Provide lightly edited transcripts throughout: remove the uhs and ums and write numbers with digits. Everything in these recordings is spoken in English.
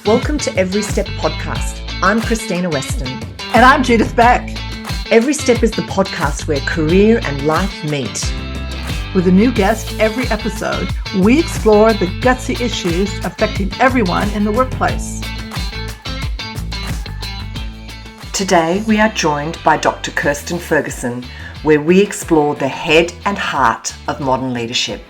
Welcome to Every Step podcast. I'm Krystyna Weston. And I'm Judith Beck. Every Step is the podcast where career and life meet. With a new guest every episode, we explore the gutsy issues affecting everyone in the workplace. Today we are joined by Dr Kirstin Ferguson, where we explore the head and heart of modern leadership.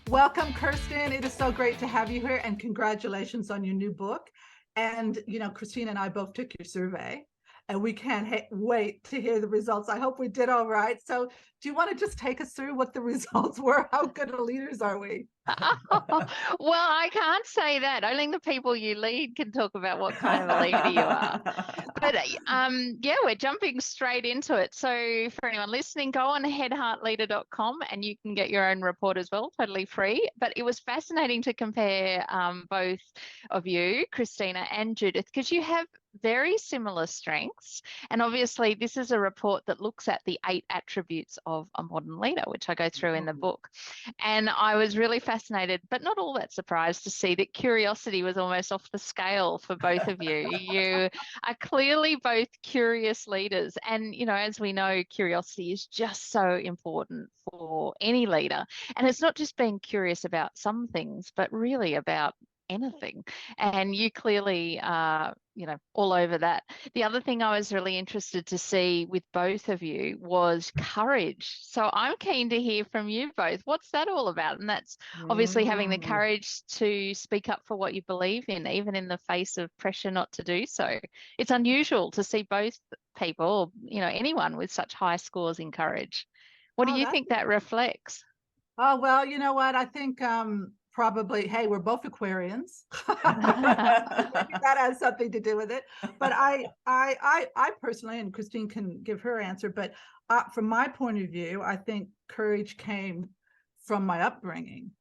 Welcome, Kirstin. It is so great to have you here, and congratulations on your new book. And, Krystyna and I both took your survey, and we can't wait to hear the results. I hope we did all right. So do you want to just take us through what the results were? How good of leaders are we? Well, I can't say that. Only the people you lead can talk about what kind of a leader you are. But we're jumping straight into it. So for anyone listening, go on headheartleader.com and you can get your own report as well, totally free. But it was fascinating to compare both of you, Krystyna and Judith, because you have very similar strengths. And obviously, this is a report that looks at the 8 attributes of a modern leader, which I go through in the book. And I was really fascinated, but not all that surprised to see that curiosity was almost off the scale for both of you. You are clearly both curious leaders. And, as we know, curiosity is just so important for any leader. And it's not just being curious about some things, but really about anything. And you clearly are, all over that. The other thing I was really interested to see with both of you was courage. So I'm keen to hear from you both. What's that all about? And that's obviously having the courage to speak up for what you believe in, even in the face of pressure not to do so. It's unusual to see both people, anyone with such high scores in courage. What do you think that reflects? Oh, well, you know what? I think probably, hey, we're both Aquarians. That has something to do with it. But I personally, and Krystyna can give her answer, but from my point of view, I think courage came from my upbringing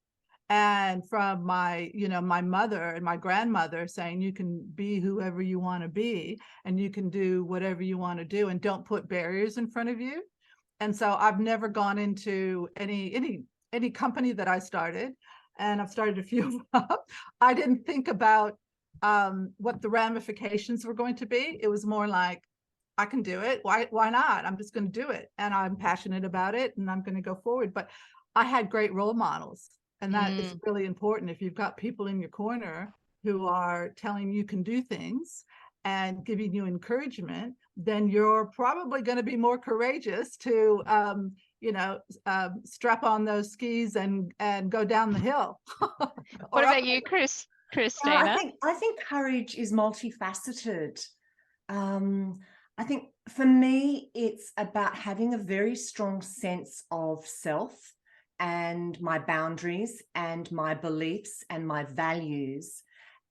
and from my, my mother and my grandmother saying you can be whoever you want to be and you can do whatever you want to do and don't put barriers in front of you. And so I've never gone into any company that I started, and I've started a few of them. I didn't think about what the ramifications were going to be. It was more like, I can do it. Why not? I'm just going to do it. And I'm passionate about it and I'm going to go forward. But I had great role models. And that is really important. If you've got people in your corner who are telling you can do things and giving you encouragement, then you're probably going to be more courageous to strap on those skis and go down the hill. What about you, Krystyna? I think courage is multifaceted. I think for me, it's about having a very strong sense of self and my boundaries and my beliefs and my values.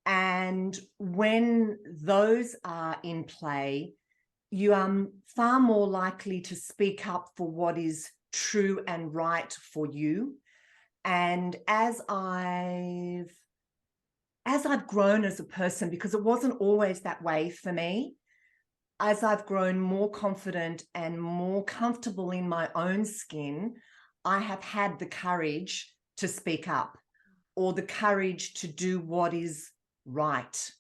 And when those are in play, you are far more likely to speak up for what is true and right for you. And as I've grown as a person, because it wasn't always that way for me, as I've grown more confident and more comfortable in my own skin, I have had the courage to speak up, or the courage to do what is right,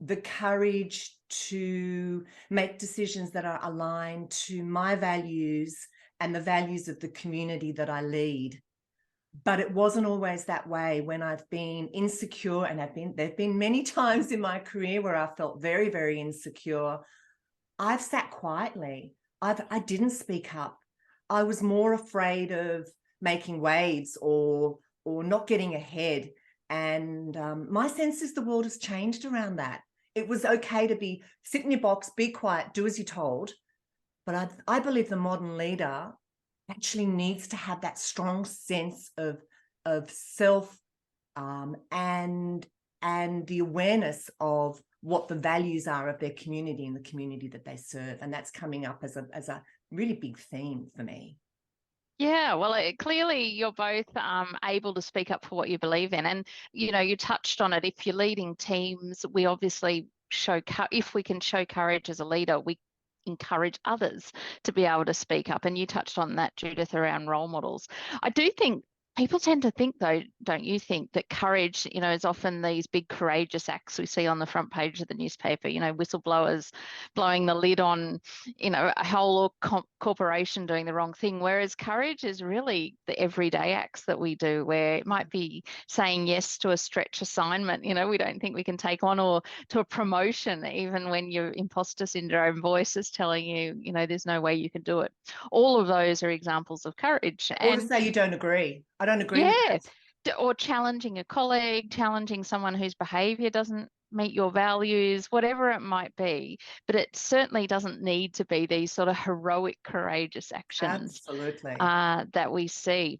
the courage to make decisions that are aligned to my values and the values of the community that I lead. But it wasn't always that way when I've been insecure, and there've been many times in my career where I felt very, very insecure. I've sat quietly. I didn't speak up. I was more afraid of making waves or not getting ahead. And my sense is the world has changed around that. It was okay to sit in your box, be quiet, do as you're told. But I believe the modern leader actually needs to have that strong sense of self and the awareness of what the values are of their community and the community that they serve. And that's coming up as a really big theme for me. Yeah, well, clearly you're both able to speak up for what you believe in. And, you touched on it. If you're leading teams, we obviously if we can show courage as a leader, we encourage others to be able to speak up. And you touched on that, Judith, around role models. I do think People tend to think, though, don't you think, that courage, is often these big courageous acts we see on the front page of the newspaper, whistleblowers blowing the lid on, a whole corporation doing the wrong thing, whereas courage is really the everyday acts that we do, where it might be saying yes to a stretch assignment, we don't think we can take on, or to a promotion, even when your imposter syndrome voice is telling you, there's no way you can do it. All of those are examples of courage. Or to say you don't agree. I don't agree with that. Or challenging a colleague, challenging someone whose behaviour doesn't meet your values, whatever it might be. But it certainly doesn't need to be these sort of heroic, courageous actions that we see.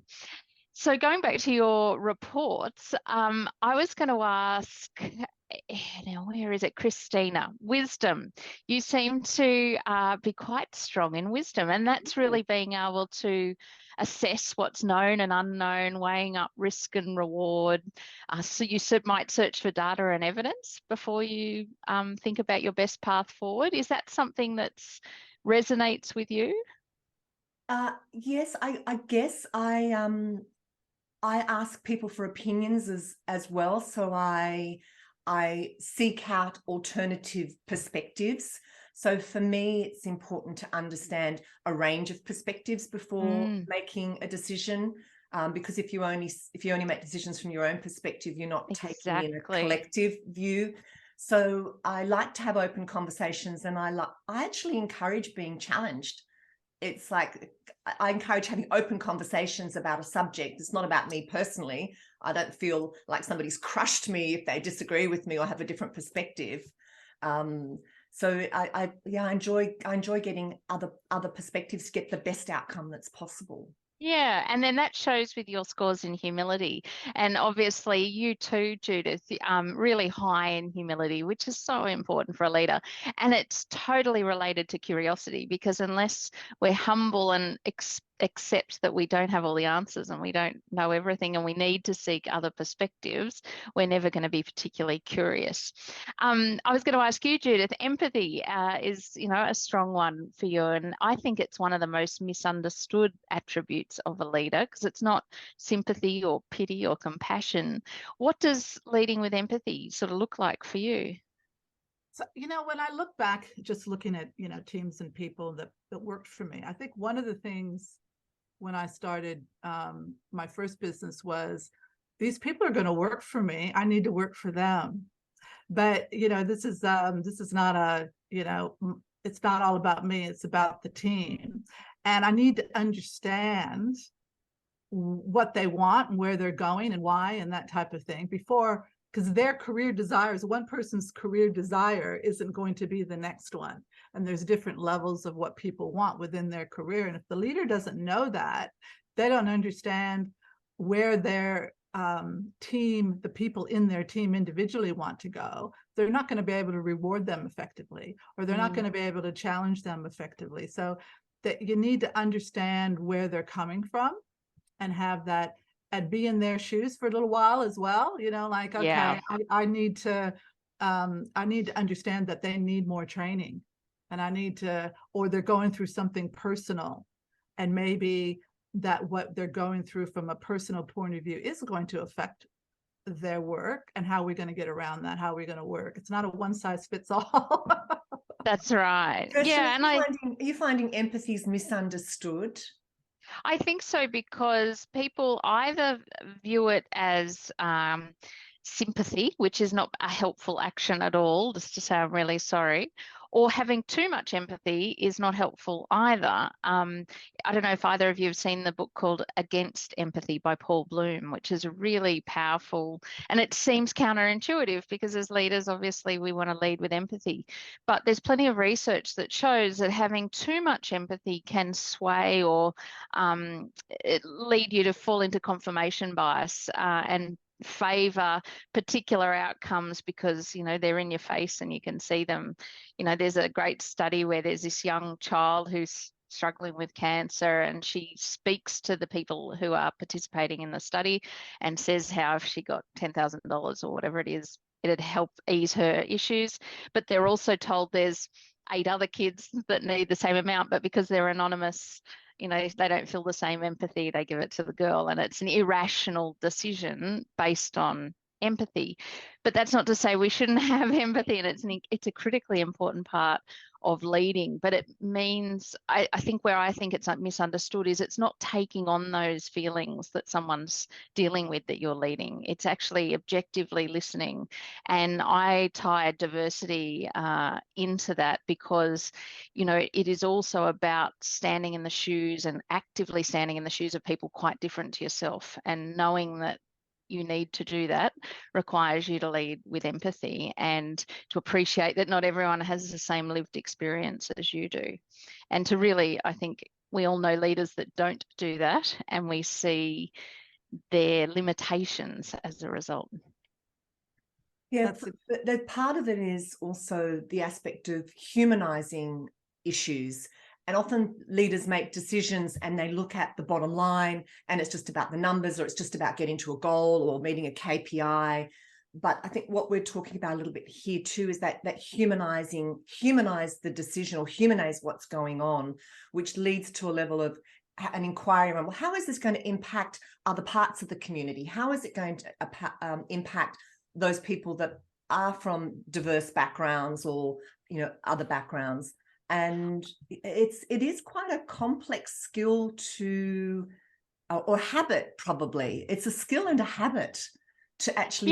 So going back to your reports, I was going to ask, now where is it, Krystyna, wisdom. You seem to be quite strong in wisdom, and that's really being able to assess what's known and unknown, weighing up risk and reward. So you might search for data and evidence before you think about your best path forward. Is that something that resonates with you? Yes, I guess I ask people for opinions as well. So I seek out alternative perspectives. So for me, it's important to understand a range of perspectives before making a decision, because if you only make decisions from your own perspective, you're not taking in a collective view. So I like to have open conversations, and I actually encourage being challenged. It's like I encourage having open conversations about a subject. It's not about me personally. I don't feel like somebody's crushed me if they disagree with me or have a different perspective. So I enjoy getting other perspectives to get the best outcome that's possible. Yeah, and then that shows with your scores in humility. And obviously you too, Judith, really high in humility, which is so important for a leader. And it's totally related to curiosity, because unless we're humble and accept that we don't have all the answers and we don't know everything and we need to seek other perspectives, we're never going to be particularly curious. I was going to ask you, Judith, empathy is, a strong one for you. And I think it's one of the most misunderstood attributes of a leader, because it's not sympathy or pity or compassion. What does leading with empathy sort of look like for you? So, when I look back, just looking at, teams and people that worked for me, I think one of the things when I started my first business was, these people are going to work for me. I need to work for them. But, this is not a, it's not all about me. It's about the team. And I need to understand what they want and where they're going and why and that type of thing before, because their career desires, one person's career desire isn't going to be the next one. And there's different levels of what people want within their career. And if the leader doesn't know that, they don't understand where their team, the people in their team individually want to go, they're not going to be able to reward them effectively, or they're not going to be able to challenge them effectively. So that you need to understand where they're coming from and have that, and be in their shoes for a little while as well. Like, okay, yeah. I need to understand that they need more training, and or they're going through something personal, and maybe that what they're going through from a personal point of view is going to affect their work, and how we're going to get around that, how we're going to work. It's not a one size fits all. That's right. Kirstin, yeah. And are you finding empathy is misunderstood? I think so, because people either view it as sympathy, which is not a helpful action at all, just to say I'm really sorry, or having too much empathy is not helpful either. I don't know if either of you have seen the book called Against Empathy by Paul Bloom, which is really powerful, and it seems counterintuitive, because as leaders, obviously we want to lead with empathy, but there's plenty of research that shows that having too much empathy can sway or lead you to fall into confirmation bias and favor particular outcomes because they're in your face and you can see them. There's a great study where there's this young child who's struggling with cancer, and she speaks to the people who are participating in the study and says how if she got $10,000 or whatever it is, it'd help ease her issues. But they're also told there's 8 other kids that need the same amount, but because they're anonymous, you know, they don't feel the same empathy, they give it to the girl, and it's an irrational decision based on empathy. But that's not to say we shouldn't have empathy, and it's a critically important part of leading. But it means, I think where I think it's misunderstood is it's not taking on those feelings that someone's dealing with that you're leading. It's actually objectively listening. And I tie diversity into that because, you know, it is also about standing in the shoes and actively standing in the shoes of people quite different to yourself, and knowing that you need to do that requires you to lead with empathy and to appreciate that not everyone has the same lived experience as you do. And to really, I think we all know leaders that don't do that, and we see their limitations as a result. Yeah, the part of it is also the aspect of humanizing issues. And often leaders make decisions and they look at the bottom line and it's just about the numbers, or it's just about getting to a goal or meeting a KPI. But I think what we're talking about a little bit here too is that humanize the decision, or humanize what's going on, which leads to a level of an inquiry around, well, how is this going to impact other parts of the community? How is it going to impact those people that are from diverse backgrounds or, you know, other backgrounds? And it is quite a complex skill to, or habit probably. It's a skill and a habit to actually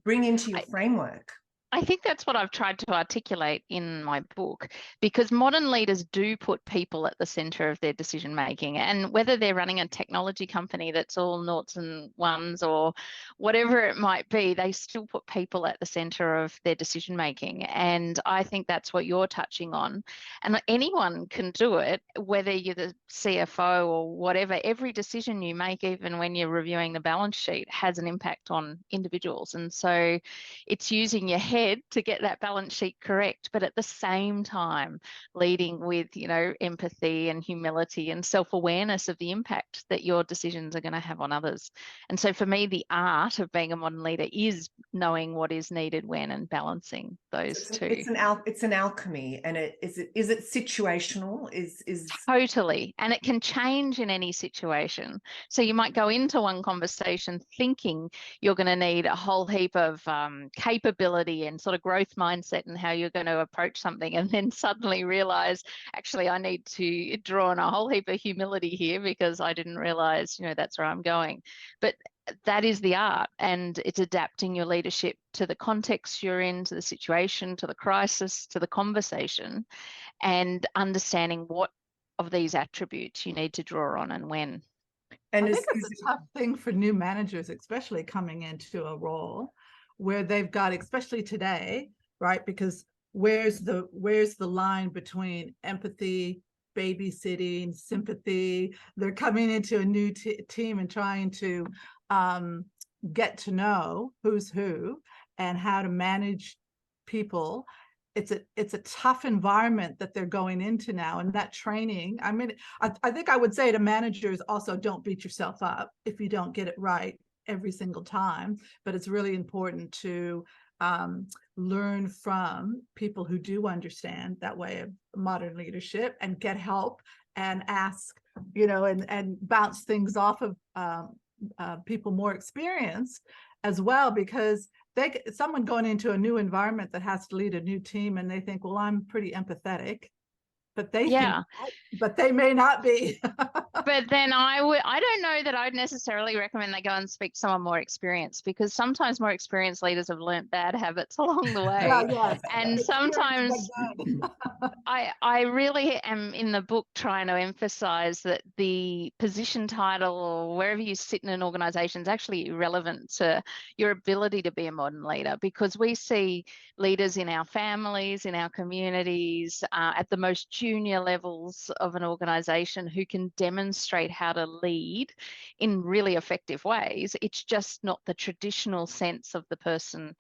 bring into your framework. I think that's what I've tried to articulate in my book, because modern leaders do put people at the center of their decision making. And whether they're running a technology company that's all noughts and ones or whatever it might be, they still put people at the center of their decision making. And I think that's what you're touching on. And anyone can do it, whether you're the CFO or whatever. Every decision you make, even when you're reviewing the balance sheet, has an impact on individuals. And so it's using your head to get that balance sheet correct, but at the same time leading with, you know, empathy and humility and self-awareness of the impact that your decisions are going to have on others. And so for me, the art of being a modern leader is knowing what is needed when and balancing those two. It's an alchemy. And is it situational? Is Totally. And it can change in any situation. So you might go into one conversation thinking you're going to need a whole heap of capability and sort of growth mindset and how you're going to approach something, and then suddenly realize, actually, I need to draw on a whole heap of humility here because I didn't realize, you know, that's where I'm going. But that is the art, and it's adapting your leadership to the context you're in, to the situation, to the crisis, to the conversation, and understanding what of these attributes you need to draw on and when. And I think it's a tough thing for new managers, especially coming into a role where they've got, especially today, right? Because where's the line between empathy, babysitting, sympathy? They're coming into a new team and trying to get to know who's who and how to manage people. It's a tough environment that they're going into now, and that training, I mean, I think I would say to managers also, don't beat yourself up if you don't get it right every single time, but it's really important to learn from people who do understand that way of modern leadership and get help and ask, you know, and bounce things off of people more experienced as well, because someone going into a new environment that has to lead a new team and they think, well, I'm pretty empathetic, but they think, but they may not be. But then I don't know that I'd necessarily recommend they go and speak to someone more experienced, because sometimes more experienced leaders have learnt bad habits along the way. Yes. And sometimes I really am in the book trying to emphasize that the position title or wherever you sit in an organization is actually irrelevant to your ability to be a modern leader, because we see leaders in our families, in our communities, at the most junior levels of an organization who can demonstrate how to lead in really effective ways. It's just not the traditional sense of the person,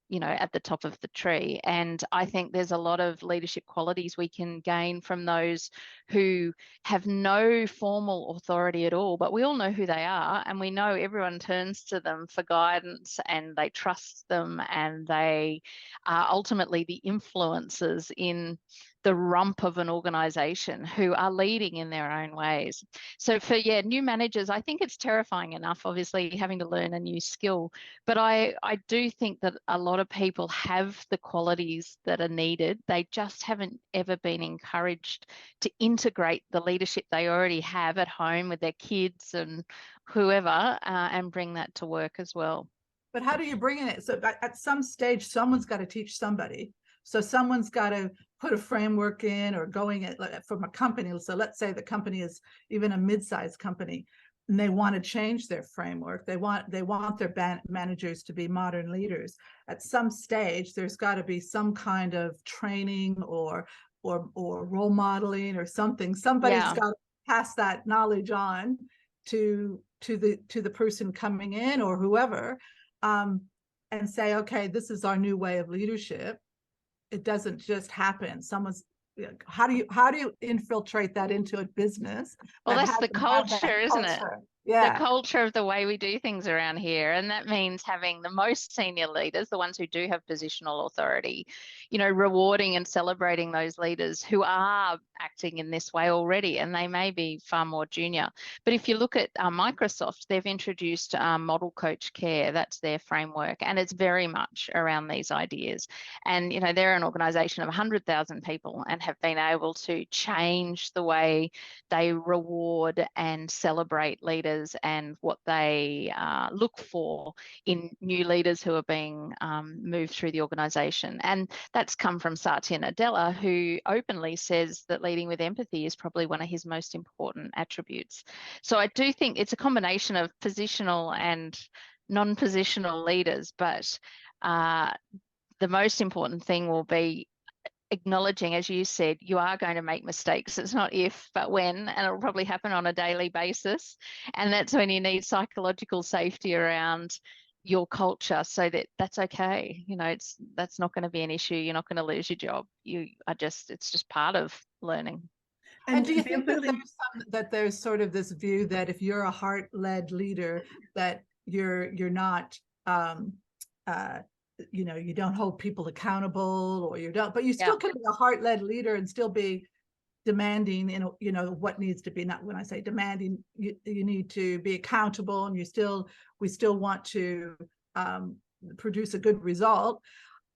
you know, at the top of the tree. And I think there's a lot of leadership qualities we can gain from those who have no formal authority at all, but we all know who they are, and we know everyone turns to them for guidance and they trust them, and they are ultimately the influencers in the rump of an organization who are leading in their own ways. So for new managers, I think it's terrifying enough, obviously, having to learn a new skill. But I do think that a lot of people have the qualities that are needed. They just haven't ever been encouraged to integrate the leadership they already have at home with their kids and whoever, and bring that to work as well. But how do you bring in it? So at some stage, someone's got to teach somebody. So someone's got to put a framework in, or going at from a company. So let's say the company is even a mid-sized company, and they want to change their framework. They want their managers to be modern leaders. At some stage, there's got to be some kind of training or role modeling or something. Somebody's got to pass that knowledge on to the person coming in, or whoever, and say, okay, this is our new way of leadership. It doesn't just happen. How do you infiltrate that into a business? Well, that's the culture, isn't it? Yeah. The culture of the way we do things around here. And that means having the most senior leaders, the ones who do have positional authority, rewarding and celebrating those leaders who are acting in this way already, and they may be far more junior. But if you look at Microsoft, they've introduced model coach care. That's their framework, and it's very much around these ideas. And they're an organization of 100,000 people and have been able to change the way they reward and celebrate leaders and what they look for in new leaders who are being moved through the organization. And that's come from Satya Nadella, who openly says that leading with empathy is probably one of his most important attributes. So I do think it's a combination of positional and non-positional leaders, but the most important thing will be acknowledging, as you said, you are going to make mistakes. It's not if, but when, and it'll probably happen on a daily basis. And that's when you need psychological safety around your culture, so that that's okay. That's not going to be an issue. You're not going to lose your job. It's just part of learning. And do you think that there's sort of this view that if you're a heart-led leader, that you're not you don't hold people accountable, or you don't, but you still can be a heart-led leader and still be demanding what needs to be, not when I say demanding, you need to be accountable, and we still want to produce a good result.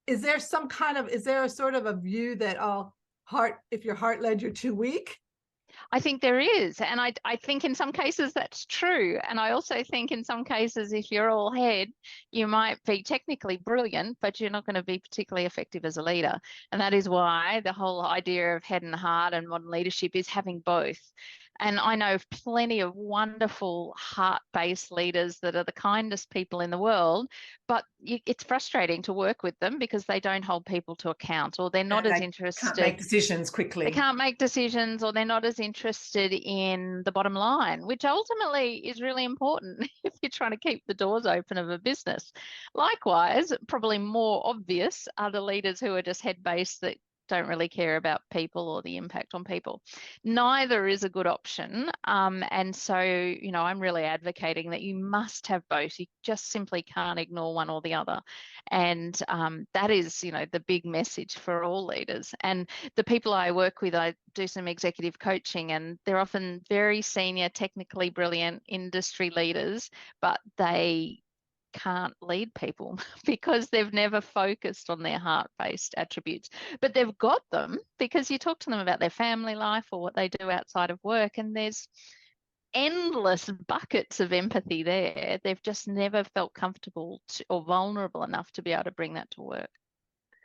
Is there a sort of a view that if you're heart-led, you're too weak? I think there is. And I think in some cases that's true. And I also think in some cases, if you're all head, you might be technically brilliant, but you're not going to be particularly effective as a leader. And that is why the whole idea of head and heart and modern leadership is having both. And I know of plenty of wonderful heart-based leaders that are the kindest people in the world, but it's frustrating to work with them because they don't hold people to account, or they're not as interested. Can't make decisions quickly. They can't make decisions, or they're not as interested in the bottom line, which ultimately is really important if you're trying to keep the doors open of a business. Likewise, probably more obvious are the leaders who are just head-based that don't really care about people or the impact on people. Neither is a good option. And so, I'm really advocating that you must have both. You just simply can't ignore one or the other. And that is, the big message for all leaders. And the people I work with, I do some executive coaching, and they're often very senior, technically brilliant industry leaders, but they can't lead people because they've never focused on their heart-based attributes. But they've got them because you talk to them about their family life or what they do outside of work, and there's endless buckets of empathy there. They've just never felt comfortable or vulnerable enough to be able to bring that to work.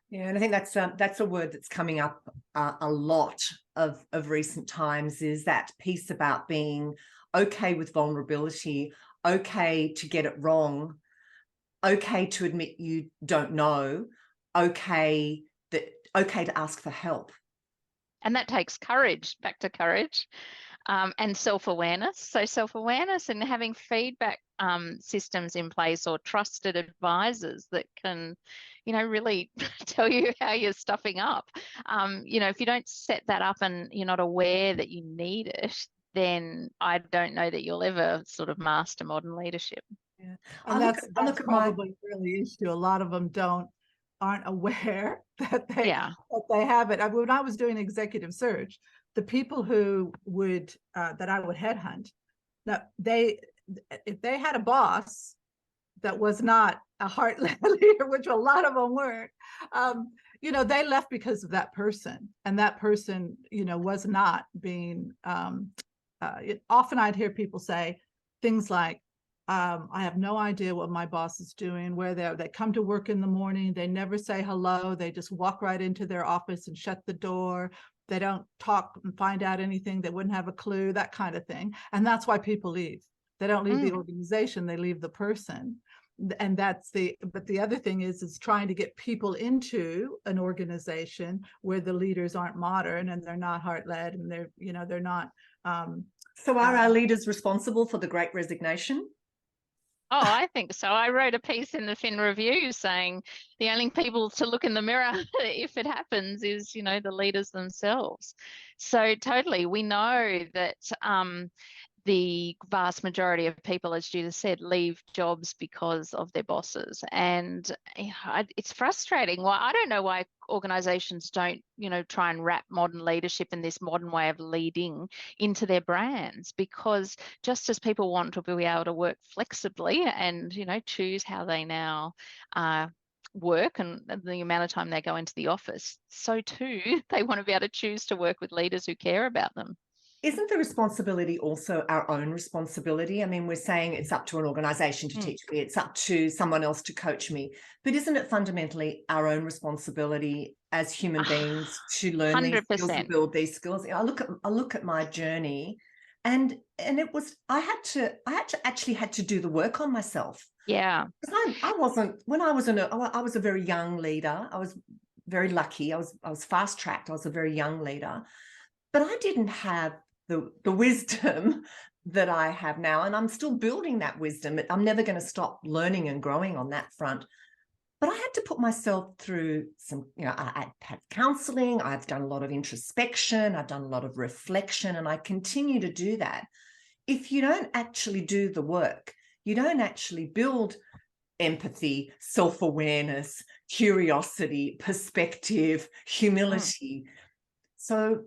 Yeah, and I think that's a word that's coming up a lot of recent times, is that piece about being okay with vulnerability, okay to get it wrong, okay to admit you don't know, okay to ask for help. And that takes courage, back to courage, and self-awareness. So self-awareness and having feedback systems in place, or trusted advisors that can, really tell you how you're stuffing up. If you don't set that up and you're not aware that you need it, then I don't know that you'll ever sort of master modern leadership. Yeah. And that's probably really issue. A lot of them don't aren't aware that Yeah. they have it. When I was doing executive search, the people who would that I would headhunt, now if they had a boss that was not a heart-led leader, which a lot of them weren't, they left because of that person, and that person, was not being. Often I'd hear people say things like, I have no idea what my boss is doing, where they come to work in the morning, they never say hello, they just walk right into their office and shut the door. They don't talk and find out anything, they wouldn't have a clue, that kind of thing. And that's why people leave. They don't leave the organization, they leave the person. And but the other thing is trying to get people into an organization where the leaders aren't modern and they're not heart-led, and they're not. So are our leaders responsible for the Great Resignation? Oh, I think so. I wrote a piece in the Fin Review saying the only people to look in the mirror if it happens is, the leaders themselves. So totally, we know that the vast majority of people, as Judith said, leave jobs because of their bosses. And it's frustrating. Well, I don't know why organizations don't, try and wrap modern leadership in this modern way of leading into their brands, because just as people want to be able to work flexibly and, choose how they now work and the amount of time they go into the office, so too they want to be able to choose to work with leaders who care about them. Isn't the responsibility also our own responsibility? I mean, we're saying it's up to an organisation to teach me, it's up to someone else to coach me, but isn't it fundamentally our own responsibility as human beings to learn 100%. these skills and build these skills? I look at my journey, and it was I actually had to do the work on myself. Yeah, because I wasn't, when I was I was a very young leader. I was very lucky. I was fast tracked. I was a very young leader, but I didn't have the wisdom that I have now, and I'm still building that wisdom. I'm never going to stop learning and growing on that front. But I had to put myself through some, I had counseling, I've done a lot of introspection, I've done a lot of reflection, and I continue to do that. If you don't actually do the work, you don't actually build empathy, self-awareness, curiosity, perspective, humility. So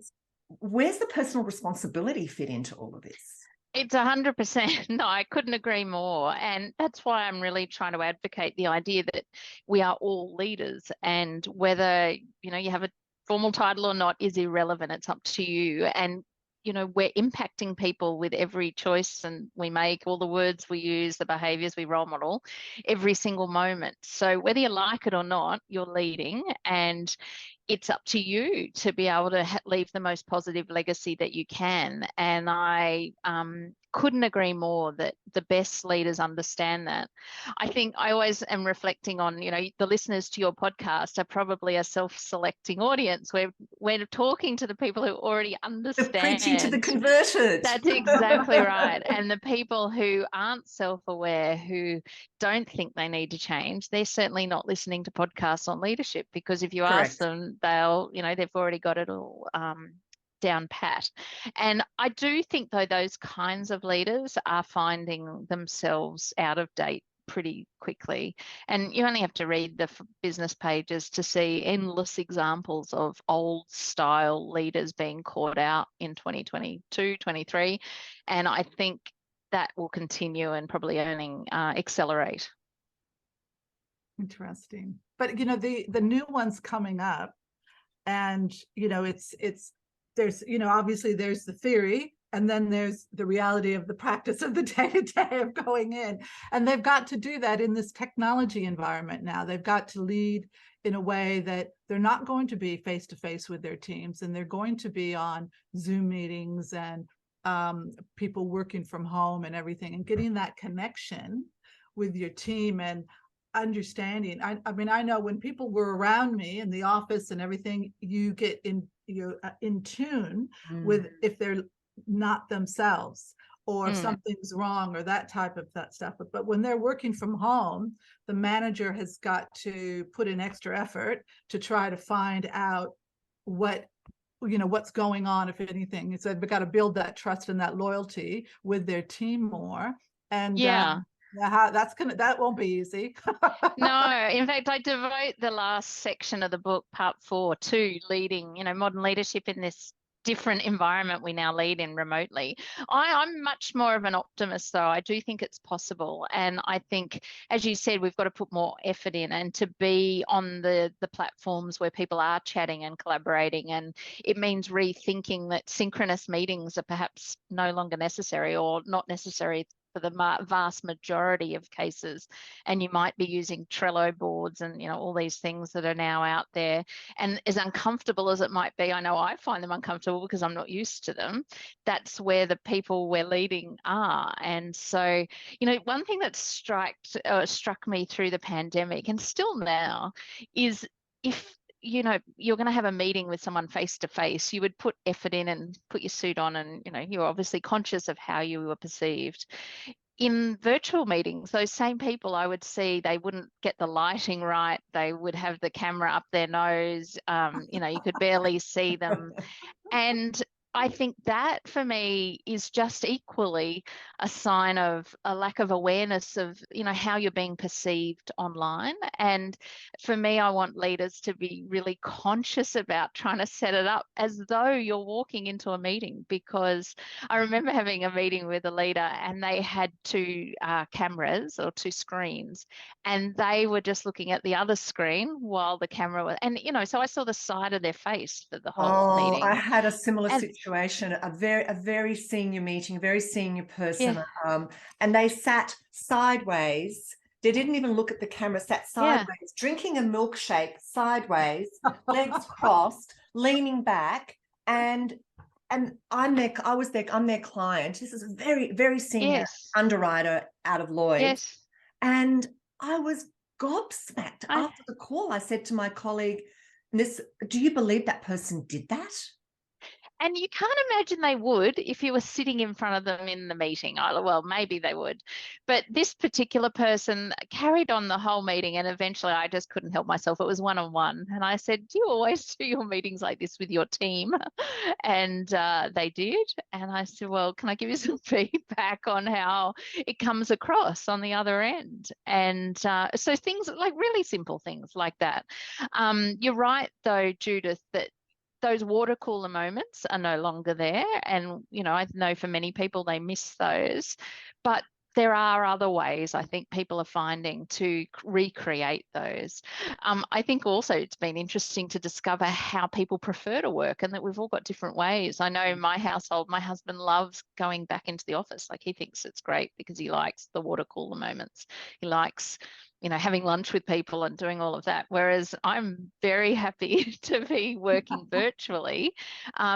where's the personal responsibility fit into all of this? It's 100%. No, I couldn't agree more. And that's why I'm really trying to advocate the idea that we are all leaders, and whether, you have a formal title or not is irrelevant. It's up to you. And, we're impacting people with every choice and we make, all the words we use, the behaviors we role model every single moment. So whether you like it or not, you're leading, and it's up to you to be able to leave the most positive legacy that you can. And I couldn't agree more that the best leaders understand that. I think I always am reflecting on, the listeners to your podcast are probably a self-selecting audience. We're talking to the people who already understand. They're preaching to the converted. That's exactly right. And the people who aren't self-aware, who don't think they need to change, they're certainly not listening to podcasts on leadership, because if you ask them, they'll, they've already got it all down pat. And I do think, though, those kinds of leaders are finding themselves out of date pretty quickly. And you only have to read the business pages to see endless examples of old style leaders being caught out in 2022, 23. And I think that will continue and probably accelerate. Interesting. But, the new ones coming up, and, there's, obviously there's the theory, and then there's the reality of the practice of the day-to-day of going in. And they've got to do that in this technology environment now. They've got to lead in a way that they're not going to be face-to-face with their teams, and they're going to be on Zoom meetings and people working from home and everything, and getting that connection with your team and understanding. I mean, I know when people were around me in the office and everything, you're in tune with if they're not themselves, or if something's wrong, or that type of that stuff. But when they're working from home, the manager has got to put in extra effort to try to find out what's going on, if anything. So they've got to build that trust and that loyalty with their team more. And Yeah, that won't be easy. No, in fact, I devote the last section of the book, part 4, to leading, modern leadership in this different environment we now lead in remotely. I'm much more of an optimist, though. I do think it's possible. And I think, as you said, we've got to put more effort in and to be on the platforms where people are chatting and collaborating. And it means rethinking that synchronous meetings are perhaps no longer necessary, or not necessary for the vast majority of cases. And you might be using Trello boards and, all these things that are now out there. And as uncomfortable as it might be, I know I find them uncomfortable because I'm not used to them. That's where the people we're leading are. And so, one thing that struck me through the pandemic, and still now, is if you're going to have a meeting with someone face to face, you would put effort in and put your suit on, and you're obviously conscious of how you were perceived. In virtual meetings, those same people, I would see, they wouldn't get the lighting right, they would have the camera up their nose, you could barely see them. And I think that for me is just equally a sign of a lack of awareness of, how you're being perceived online. And for me, I want leaders to be really conscious about trying to set it up as though you're walking into a meeting, because I remember having a meeting with a leader and they had 2 cameras or 2 screens, and they were just looking at the other screen while the camera was, and, so I saw the side of their face for the whole meeting. I had a similar And situation, a very senior meeting, a very senior person, yeah. and they sat sideways. They didn't even look at the camera, sat sideways, drinking a milkshake sideways, legs crossed, leaning back, and I'm their client. This is a very senior underwriter out of Lloyd's. Yes. And I was gobsmacked after the call. I said to my colleague, do you believe that person did that? And you can't imagine they would if you were sitting in front of them in the meeting. Well, maybe they would. But this particular person carried on the whole meeting, and eventually I just couldn't help myself. It was one-on-one. And I said, do you always do your meetings like this with your team? And they did. And I said, well, can I give you some feedback on how it comes across on the other end? And so things like really simple things like that. You're right, though, Judith, that those water cooler moments are no longer there. And, I know for many people they miss those. But there are other ways I think people are finding to recreate those. I think also it's been interesting to discover how people prefer to work, and that we've all got different ways. I know in my household, my husband loves going back into the office. Like, he thinks it's great because he likes the water cooler moments. He likes having lunch with people and doing all of that. Whereas I'm very happy to be working virtually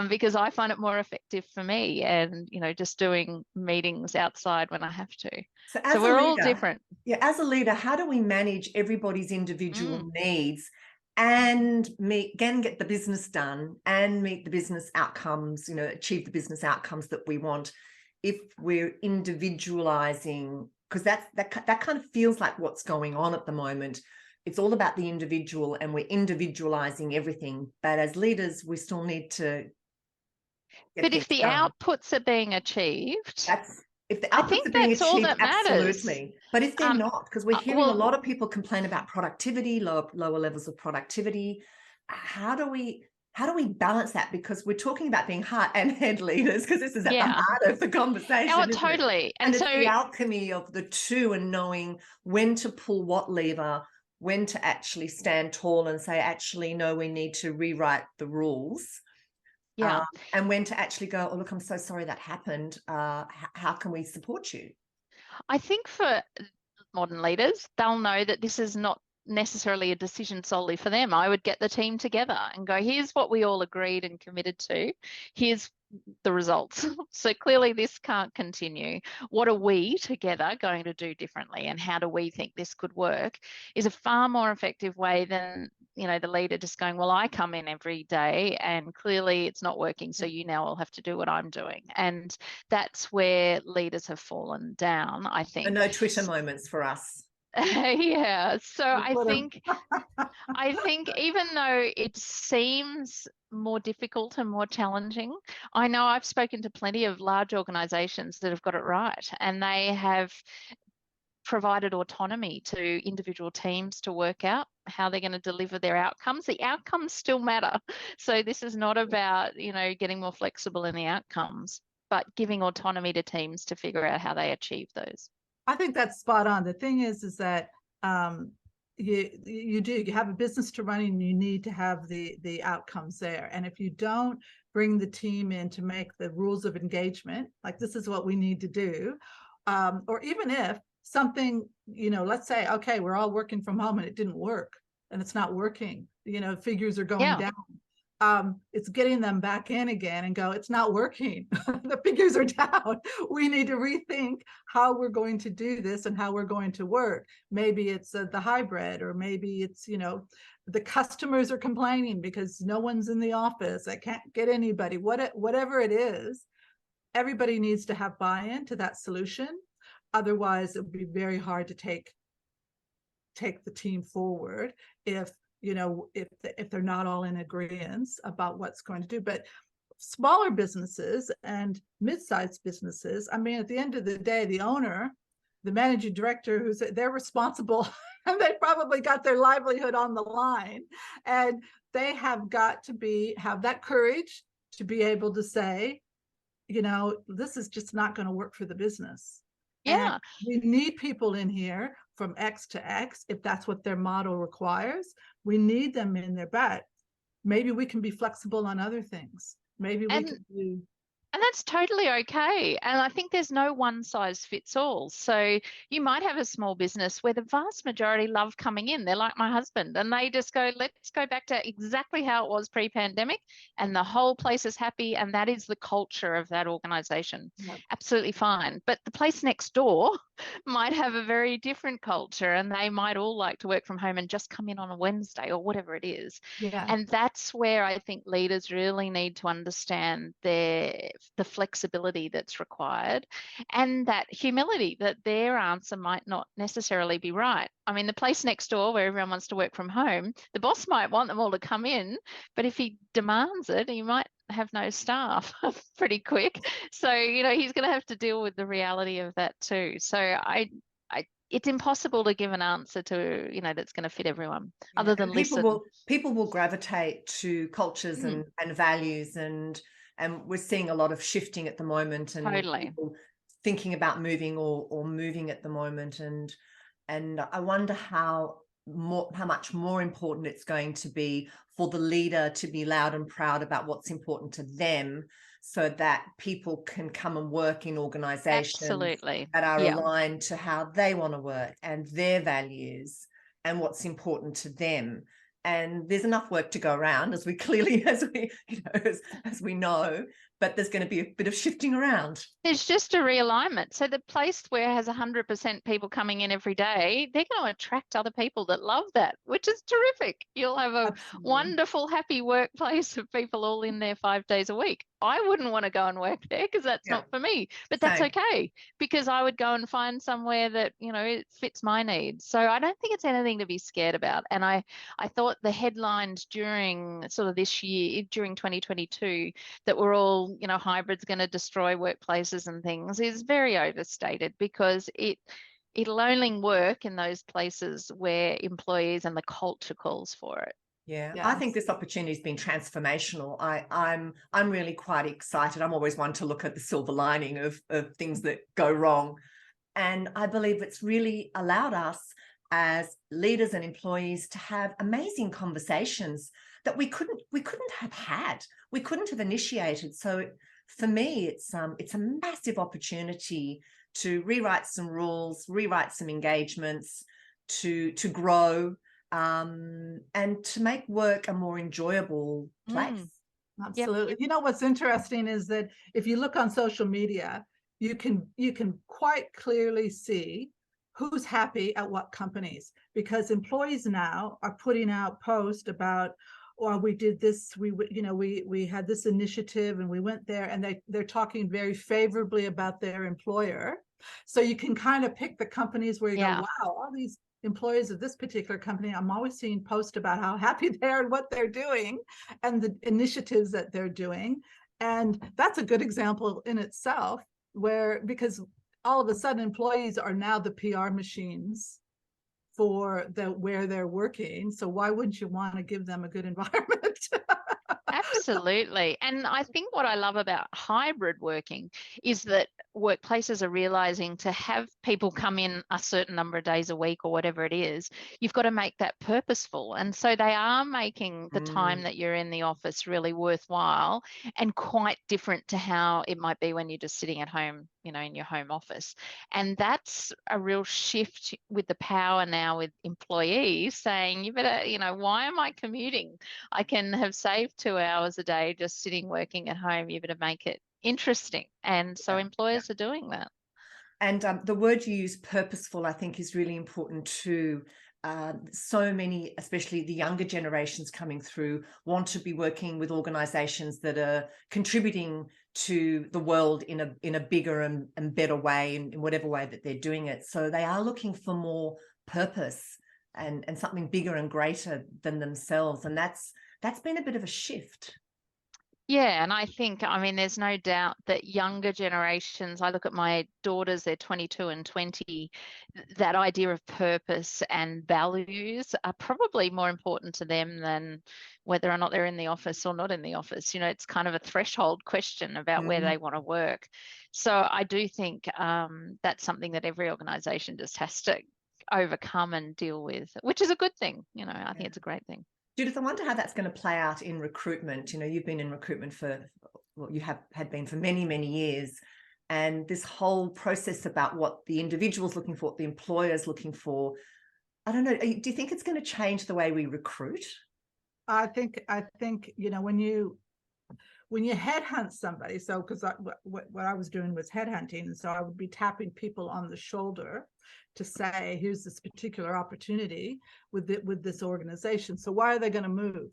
because I find it more effective for me, and, just doing meetings outside when I have to. So we're all different. Yeah, as a leader, how do we manage everybody's individual needs and get the business done and meet the business outcomes, achieve the business outcomes that we want, if we're individualizing? Because that kind of feels like what's going on at the moment. It's all about the individual, and we're individualizing everything. But as leaders, we still need to But if the outputs are being achieved, if the outputs are being achieved, all that matters. Absolutely. But if they're not, because we're hearing a lot of people complain about productivity, lower levels of productivity. How do we balance that? Because we're talking about being heart and head leaders, because this is at the heart of the conversation. Oh, totally. And it's the alchemy of the two, and knowing when to pull what lever, when to actually stand tall and say, actually, no, we need to rewrite the rules. Yeah. And when to actually go, oh, look, I'm so sorry that happened. How can we support you? I think for modern leaders, they'll know that this is not necessarily a decision solely for them. I would get the team together and go, here's what we all agreed and committed to. Here's the results. So clearly this can't continue. What are we together going to do differently, and how do we think this could work, is a far more effective way than, the leader just going, well, I come in every day and clearly it's not working, so you now all have to do what I'm doing. And that's where leaders have fallen down, I think. And no Twitter moments for us. Yeah. So I think even though it seems more difficult and more challenging, I know I've spoken to plenty of large organizations that have got it right, and they have provided autonomy to individual teams to work out how they're going to deliver their outcomes. The outcomes still matter. So this is not about, getting more flexible in the outcomes, but giving autonomy to teams to figure out how they achieve those. I think that's spot on. The thing is that you have a business to run and you need to have the outcomes there. And if you don't bring the team in to make the rules of engagement, like this is what we need to do, or even if something, let's say, okay, we're all working from home and it didn't work and it's not working, figures are going down. It's getting them back in again and go, it's not working. The figures are down. We need to rethink how we're going to do this and how we're going to work. Maybe it's the hybrid, or maybe it's, the customers are complaining because no one's in the office. I can't get anybody. Whatever it is, everybody needs to have buy-in to that solution. Otherwise, it would be very hard to take the team forward if they're not all in agreement about what's going to do. But smaller businesses and mid-sized businesses, I mean, at the end of the day, the owner, the managing director, they're responsible and they probably got their livelihood on the line, and they have got to have that courage to be able to say, this is just not going to work for the business. Yeah. And we need people in here from X to X, if that's what their model requires. We need them in there, but maybe we can be flexible on other things. Maybe we can do. And that's totally okay. And I think there's no one size fits all. So you might have a small business where the vast majority love coming in. They're like my husband, and they just go, let's go back to exactly how it was pre-pandemic, and the whole place is happy, and that is the culture of that organization. Yep. Absolutely fine. But the place next door might have a very different culture, and they might all like to work from home and just come in on a Wednesday or whatever it is. Yeah. And that's where I think leaders really need to understand the flexibility that's required, and that humility that their answer might not necessarily be right. I mean, the place next door where everyone wants to work from home, the boss might want them all to come in, but if he demands it, he might have no staff pretty quick. So, he's going to have to deal with the reality of that too. So it's impossible to give an answer to, that's going to fit everyone, other than people will gravitate to cultures and values, and we're seeing a lot of shifting at the moment, and people thinking about moving or moving at the moment. And I wonder how much more important it's going to be for the leader to be loud and proud about what's important to them, so that people can come and work in organizations that are aligned to how they want to work and their values and what's important to them. And there's enough work to go around, as we know, but there's going to be a bit of shifting around. There's just a realignment. So the place where it has 100% people coming in every day, they're going to attract other people that love that, which is terrific. You'll have a wonderful, happy workplace of people all in there 5 days a week. I wouldn't want to go and work there because that's not for me, but that's okay, because I would go and find somewhere that, it fits my needs. So I don't think it's anything to be scared about. And I thought the headlines during sort of this year, during 2022, that we're all, hybrid's going to destroy workplaces and things, is very overstated, because it'll only work in those places where employees and the culture calls for it. Yeah, yes. I think this opportunity has been transformational. I'm really quite excited. I'm always one to look at the silver lining of things that go wrong. And I believe it's really allowed us as leaders and employees to have amazing conversations that we couldn't have had. We couldn't have initiated. So for me, it's a massive opportunity to rewrite some rules, rewrite some engagements, to grow, and to make work a more enjoyable place. Absolutely. Yep. What's interesting is that if you look on social media, you can quite clearly see who's happy at what companies, because employees now are putting out posts about, or we did this, we had this initiative and we went there, and they're talking very favorably about their employer. So you can kind of pick the companies where you go, wow, all these employees of this particular company, I'm always seeing posts about how happy they are and what they're doing and the initiatives that they're doing. And that's a good example in itself, because all of a sudden employees are now the PR machines for where they're working. So why wouldn't you want to give them a good environment? Absolutely. And I think what I love about hybrid working is that workplaces are realizing to have people come in a certain number of days a week or whatever it is, you've got to make that purposeful. And so they are making the time that you're in the office really worthwhile and quite different to how it might be when you're just sitting at home, you know, in your home office. And that's a real shift with the power now with employees saying, you better, you know, why am I commuting? I can have saved 2 hours a day just sitting working at home. You better make it interesting. And so employers are doing that. And the word you use, purposeful, I think is really important too. So many, especially the younger generations coming through, want to be working with organizations that are contributing to the world in a bigger and better way, in whatever way that they're doing it. So they are looking for more purpose and something bigger and greater than themselves. And that's been a bit of a shift. Yeah, and I think, I mean, there's no doubt that younger generations, I look at my daughters, they're 22 and 20, that idea of purpose and values are probably more important to them than whether or not they're in the office or not in the office. You know, it's kind of a threshold question about where they want to work. So I do think that's something that every organisation just has to overcome and deal with, which is a good thing. You know, I think it's a great thing. Judith, I wonder how that's going to play out in recruitment. You know, you've been in recruitment you had been for many, many years. And this whole process about what the individual's looking for, what the employer's looking for, I don't know, do you think it's going to change the way we recruit? I think, you know, when you headhunt somebody, so because what I was doing was headhunting, and so I would be tapping people on the shoulder to say, here's this particular opportunity with this organization. So why are they going to move?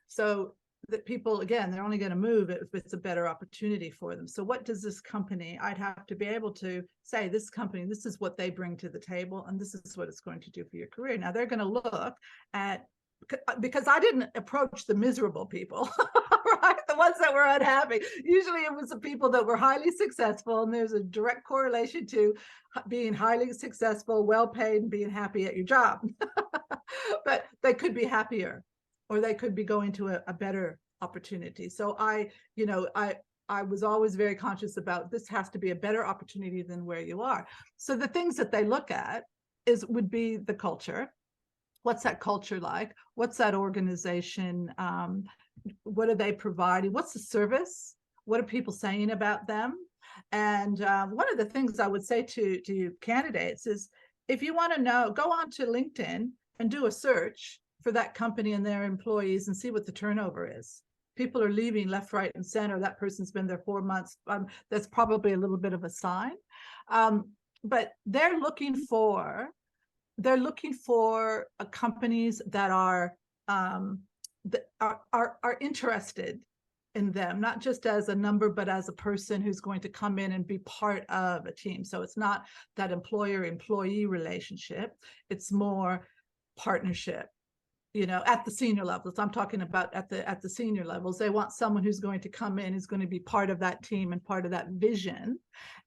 So that people, again, they're only going to move if it's a better opportunity for them. So what does this company, I'd have to be able to say, this company, this is what they bring to the table, and this is what it's going to do for your career. Now they're going to look at, because I didn't approach the miserable people, right? The ones that were unhappy. Usually it was the people that were highly successful, and there's a direct correlation to being highly successful, well-paid, and being happy at your job. But they could be happier, or they could be going to a better opportunity. So I was always very conscious about, this has to be a better opportunity than where you are. So the things that they look at would be the culture. What's that culture like? What's that organization? What are they providing? What's the service? What are people saying about them? And one of the things I would say to candidates is, if you want to know, go on to LinkedIn and do a search for that company and their employees and see what the turnover is. People are leaving left, right, and center. That person's been there 4 months. That's probably a little bit of a sign. But they're looking for companies that are interested in them, not just as a number, but as a person who's going to come in and be part of a team. So it's not that employer-employee relationship. It's more partnership, you know, at the senior levels. I'm talking about at the senior levels. They want someone who's going to come in, who's going to be part of that team and part of that vision,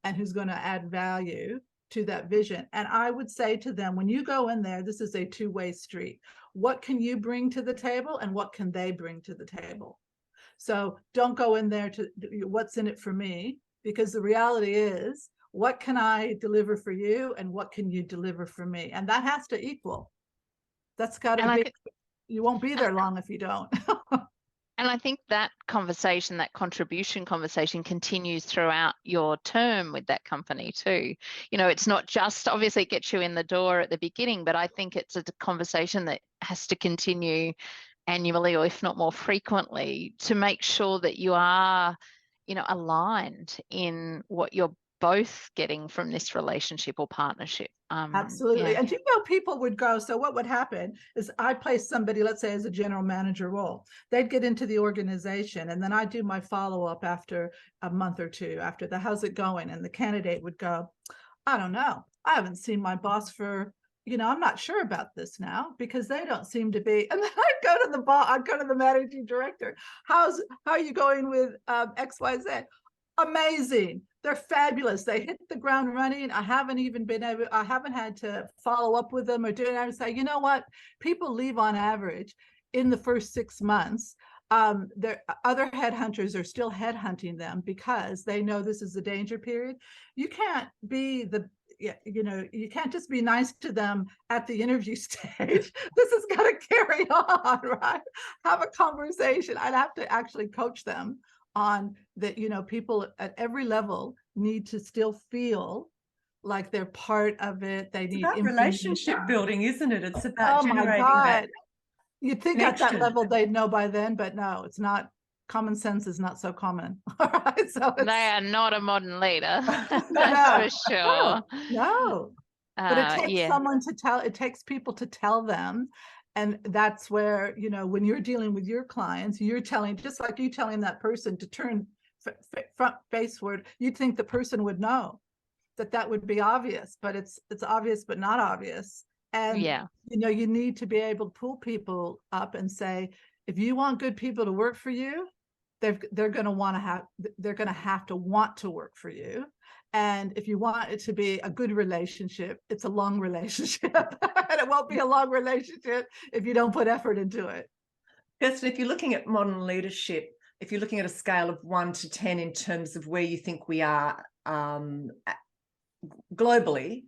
and who's going to add value to that vision. And I would say to them, when you go in there, this is a two-way street. What can you bring to the table, and what can they bring to the table? So don't go in there to what's in it for me, because the reality is, what can I deliver for you, and what can you deliver for me? And that has to equal. That's got to be, you won't be there long if you don't. And I think that conversation, that contribution conversation, continues throughout your term with that company too. You know, it's not just, obviously it gets you in the door at the beginning, but I think it's a conversation that has to continue annually, or if not more frequently, to make sure that you are, you know, aligned in what you're both getting from this relationship or partnership. Absolutely. Yeah. And you know, people would go, so what would happen is, I place somebody, let's say as a general manager role, they'd get into the organization, and then I do my follow-up after a month or two after the, how's it going? And the candidate would go, I don't know, I haven't seen my boss for, you know, I'm not sure about this now, because they don't seem to be. And then I'd go to the boss, I'd go to the managing director. How are you going with XYZ? Amazing. they're fabulous. They hit the ground running. I haven't had to follow up with them or do it. I would say, you know what? People leave on average in the first 6 months. Their other headhunters are still headhunting them because they know this is a danger period. You can't be you can't just be nice to them at the interview stage. This is going to carry on, right? Have a conversation. I'd have to actually coach them on that. People at every level need to still feel like they're part of it. They need relationship building, isn't it? It's about generating that. You'd think connection. at that level they'd know by then, but no, it's not. Common sense is not so common. All right, so they are not a modern leader. That's for sure. No. But it takes someone to tell. It takes people to tell them, and that's where when you're dealing with your clients, you're telling, just like you telling that person to turn front faceward. You'd think the person would know that would be obvious, but it's obvious but not obvious. And you need to be able to pull people up and say, if you want good people to work for you, they're going to have to want to work for you. And if you want it to be a good relationship, it's a long relationship. And it won't be a long relationship if you don't put effort into it. Kirsten, if you're looking at modern leadership, if you're looking at a scale of 1 to 10 in terms of where you think we are globally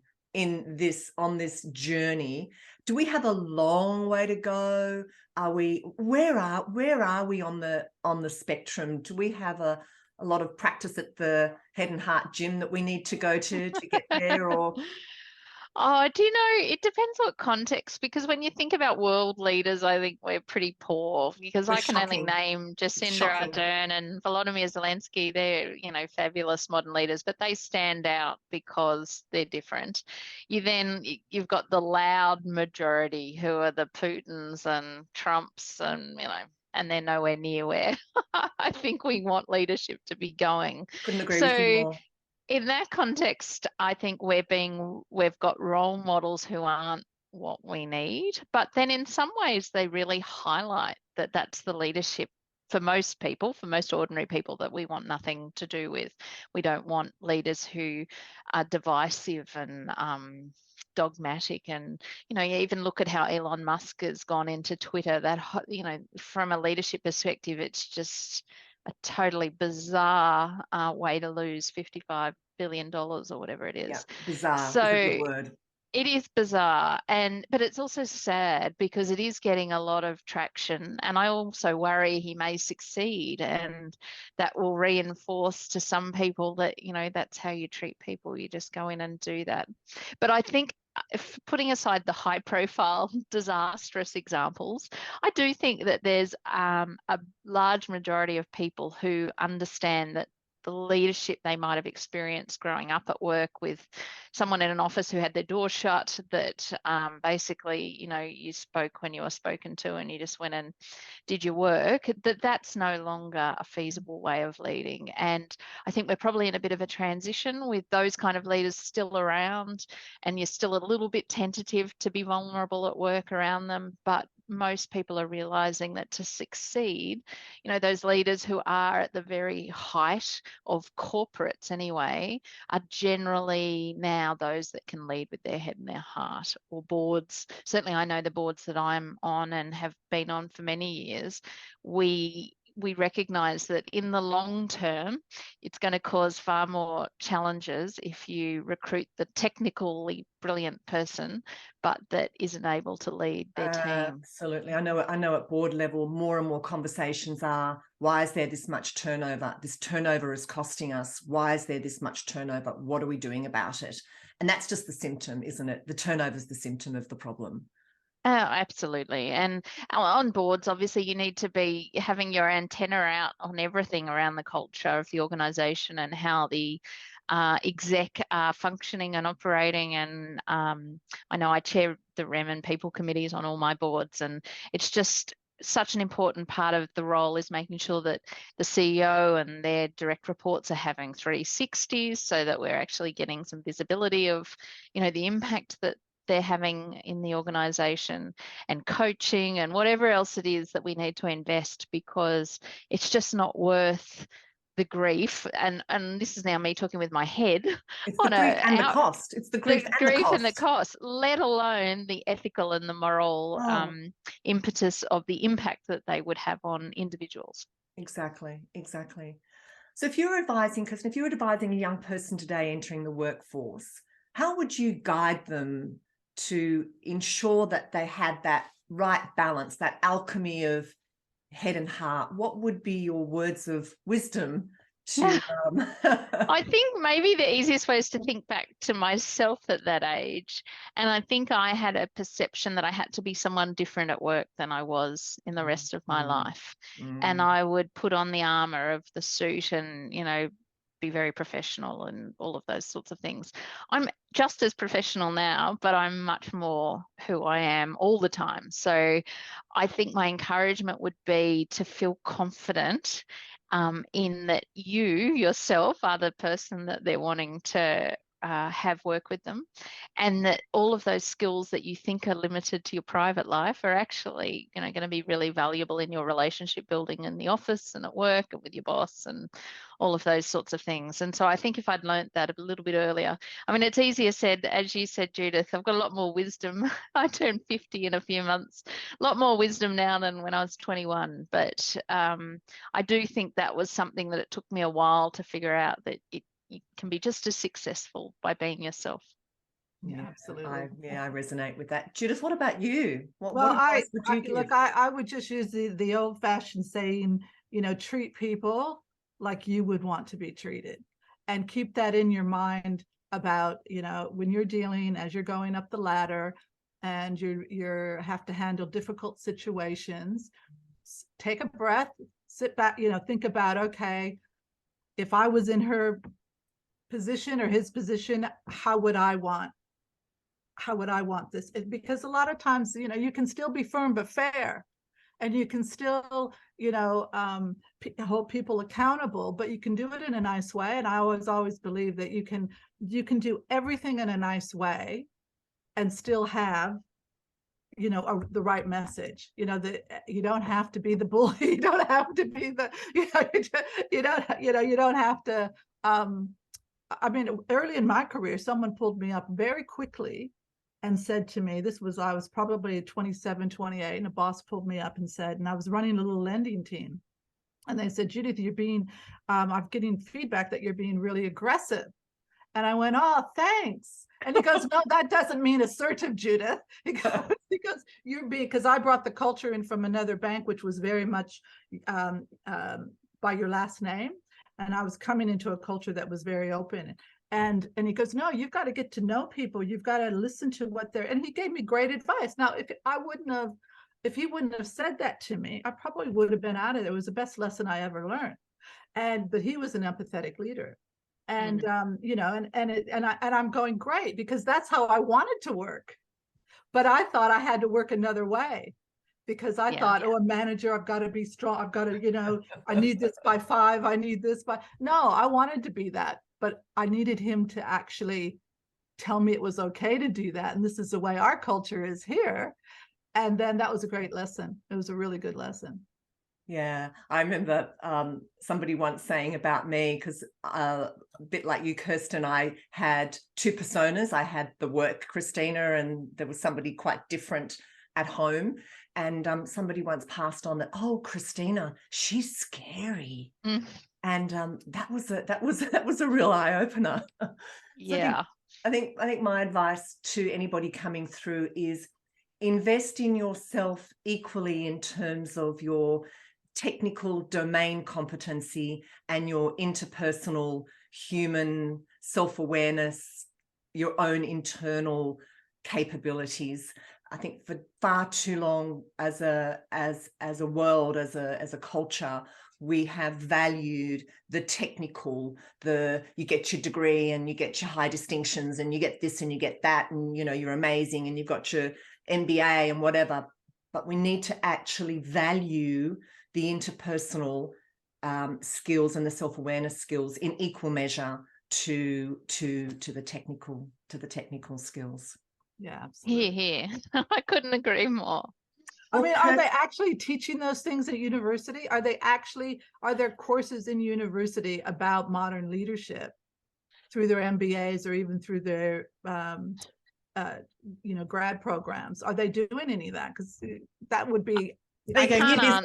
on this journey, do we have a long way to go? Where are we on the spectrum? Do we have a lot of practice at the Head and Heart gym that we need to go to get there? Or Oh, do you know, it depends what context, because when you think about world leaders, I think we're pretty poor, because I can only name Jacinda Ardern and Volodymyr Zelensky. They're, fabulous modern leaders, but they stand out because they're different. You've got the loud majority who are the Putins and Trumps and they're nowhere near where I think we want leadership to be going. Couldn't agree with you more. In that context, I think we've got role models who aren't what we need, but then in some ways they really highlight that that's the leadership for most people, for most ordinary people, that we want nothing to do with. We don't want leaders who are divisive and dogmatic. And you even look at how Elon Musk has gone into Twitter. That from a leadership perspective, it's just a totally bizarre way to lose $55 billion or whatever it is. Yeah, bizarre so is a good word. It is bizarre, but it's also sad because it is getting a lot of traction, and I also worry he may succeed, and that will reinforce to some people that that's how you treat people. You just go in and do that. But I think, putting aside the high profile disastrous examples, I do think that there's a large majority of people who understand that the leadership they might have experienced growing up at work with someone in an office who had their door shut, that basically, you spoke when you were spoken to and you just went and did your work, that's no longer a feasible way of leading. And I think we're probably in a bit of a transition with those kind of leaders still around, and you're still a little bit tentative to be vulnerable at work around them. But most people are realizing that to succeed, those leaders who are at the very height of corporates anyway, are generally now those that can lead with their head and their heart. Or boards. Certainly I know the boards that I'm on and have been on for many years, we recognize that in the long term, it's going to cause far more challenges if you recruit the technically brilliant person, but that isn't able to lead their team. Absolutely. I know at board level, more and more conversations are, why is there this much turnover? This turnover is costing us. Why is there this much turnover? What are we doing about it? And that's just the symptom, isn't it? The turnover is the symptom of the problem. Oh, absolutely. And on boards, obviously, you need to be having your antenna out on everything around the culture of the organisation and how the exec are functioning and operating. And I know I chair the REM and people committees on all my boards, and it's just such an important part of the role is making sure that the CEO and their direct reports are having 360s, so that we're actually getting some visibility of, the impact that they're having in the organisation, and coaching and whatever else it is that we need to invest, because it's just not worth the grief, and this is now me talking with my head. It's the grief and the cost. It's the grief and the cost. Let alone the ethical and the moral impetus of the impact that they would have on individuals. Exactly. So if you were advising, Kirstin, if you were advising a young person today entering the workforce, how would you guide them to ensure that they had that right balance, that alchemy of head and heart? What would be your words of wisdom to I think maybe the easiest way is to think back to myself at that age. And I think I had a perception that I had to be someone different at work than I was in the rest of my life. And I would put on the armor of the suit and, you know, be very professional and all of those sorts of things. I'm just as professional now, but I'm much more who I am all the time. So I think my encouragement would be to feel confident in that you yourself are the person that they're wanting to have work with them, and that all of those skills that you think are limited to your private life are actually, you know, going to be really valuable in your relationship building in the office and at work and with your boss and all of those sorts of things. And so I think if I'd learnt that a little bit earlier, I mean, it's easier said, as you said, Judith, I've got a lot more wisdom. I turned 50 in a few months, a lot more wisdom now than when I was 21. But I do think that was something that it took me a while to figure out, that you can be just as successful by being yourself. Yeah, absolutely. I resonate with that. Judith, what about you? What Well, advice would you give? Look, I would just use the old-fashioned saying, you know, treat people like you would want to be treated, and keep that in your mind about, you know, when you're dealing, as you're going up the ladder and you're have to handle difficult situations, take a breath, sit back, you know, think about, okay, if I was in her position or his position, how would I want this? Because a lot of times, you know, you can still be firm but fair, and you can still, you know, hold people accountable, but you can do it in a nice way. And I always believe that you can do everything in a nice way and still have, you know, the right message. You know, that you don't have to be the bully. You don't have to be the, you don't have to. I mean, early in my career, someone pulled me up very quickly and said to me, I was probably 27, 28, and a boss pulled me up and said, and I was running a little lending team. And they said, Judith, I'm getting feedback that you're being really aggressive. And I went, oh, thanks. And he goes, no, that doesn't mean assertive, Judith. Because because I brought the culture in from another bank, which was very much by your last name. And I was coming into a culture that was very open. And he goes, no, you've got to get to know people. You've got to listen to what they're, and he gave me great advice. Now, if he wouldn't have said that to me, I probably would have been out of it. It was the best lesson I ever learned. But he was an empathetic leader. And, you know, and I'm going, great, because that's how I wanted to work. But I thought I had to work another way. Because I thought, oh, a manager, I've got to be strong. I've got to, you know, I need this by 5. I need this by. No, I wanted to be that, but I needed him to actually tell me it was okay to do that. And this is the way our culture is here. And then that was a great lesson. It was a really good lesson. Yeah, I remember somebody once saying about me, because a bit like you, Kirstin, I had 2 personas. I had the work Krystyna, and there was somebody quite different at home. And somebody once passed on that, oh, Krystyna, she's scary. And that was a real eye opener. Yeah. I think my advice to anybody coming through is invest in yourself equally in terms of your technical domain competency and your interpersonal human self-awareness, your own internal capabilities. I think for far too long as a world, as a culture, we have valued the technical, you get your degree and you get your high distinctions and you get this and you get that, and you know, you're amazing and you've got your MBA and whatever. But we need to actually value the interpersonal skills and the self-awareness skills in equal measure to the technical skills. Yeah, absolutely. Here. I couldn't agree more. I mean, are Okay. they actually teaching those things at university? Are there courses in university about modern leadership through their MBAs or even through their grad programs? Are they doing any of that? Because that would be There you go,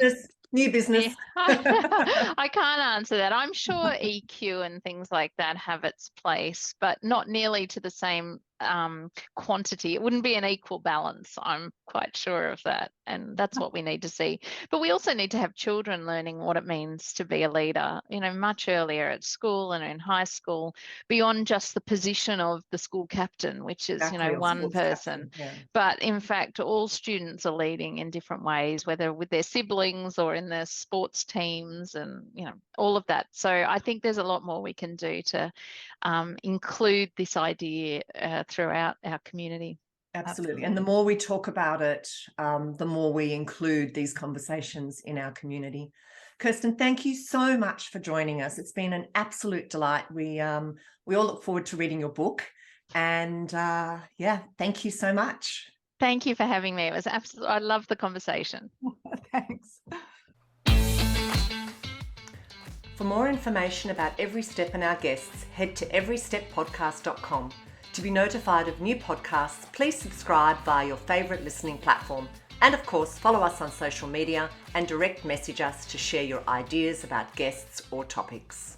new business. I can't answer that. I'm sure EQ and things like that have its place, but not nearly to the same quantity. It wouldn't be an equal balance. I'm quite sure of that. And that's what we need to see. But we also need to have children learning what it means to be a leader, much earlier at school and in high school, beyond just the position of the school captain, which is, Exactly, one person. yeah. But in fact, all students are leading in different ways, whether with their siblings or in their sports teams and, all of that. So I think there's a lot more we can do to include this idea throughout our community. Absolutely. And the more we talk about it, the more we include these conversations in our community. Kirstin, thank you so much for joining us. It's been an absolute delight. We all look forward to reading your book. And thank you so much. Thank you for having me. It was absolutely, I love the conversation. Thanks. For more information about Every Step and our guests, head to everysteppodcast.com. To be notified of new podcasts, please subscribe via your favourite listening platform. And of course, follow us on social media and direct message us to share your ideas about guests or topics.